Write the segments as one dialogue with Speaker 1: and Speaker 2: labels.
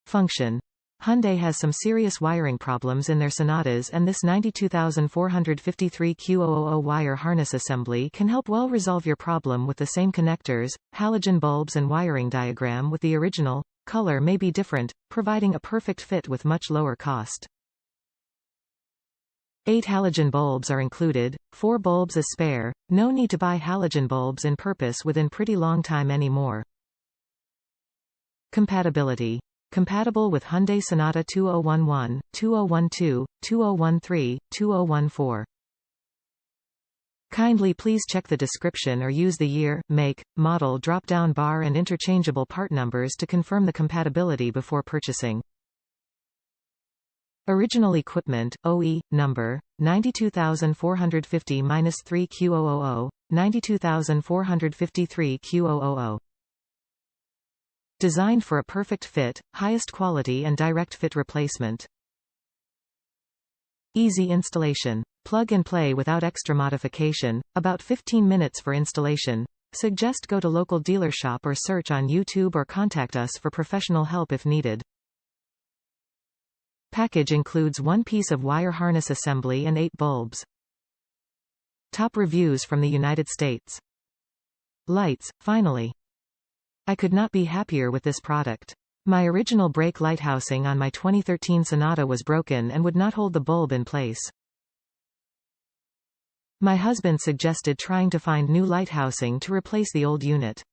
Speaker 1: Function. Hyundai has some serious wiring problems in their Sonatas, and this 92450-3Q000 wire harness assembly can help well resolve your problem with the same connectors, halogen bulbs and wiring diagram with the original. Color may be different, providing a perfect fit with much lower cost. 8 halogen bulbs are included, 4 bulbs as spare. No need to buy halogen bulbs in purpose within pretty long time anymore. Compatibility. Compatible with Hyundai Sonata 2011, 2012, 2013, 2014. Kindly please check the description or use the year, make, model drop-down bar and interchangeable part numbers to confirm the compatibility before purchasing. Original equipment, OE, number, 92450-3Q000, 92453Q000. Designed for a perfect fit, highest quality and direct fit replacement. Easy installation. Plug and play without extra modification, about 15 minutes for installation. Suggest go to local dealer shop or search on YouTube or contact us for professional help if needed. Package includes 1 piece of wire harness assembly and 8 bulbs. Top reviews from the United States. Lights, finally. I could not be happier with this product. My original brake light housing on my 2013 Sonata was broken and would not hold the bulb in place. My husband suggested trying to find new light housing to replace the old unit.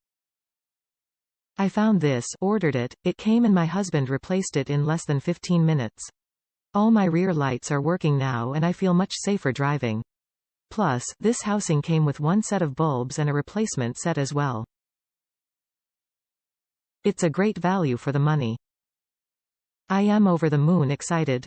Speaker 1: I found this, ordered it, it came and my husband replaced it in less than 15 minutes. All my rear lights are working now and I feel much safer driving. Plus, this housing came with 1 set of bulbs and a replacement set as well. It's a great value for the money. I am over the moon excited.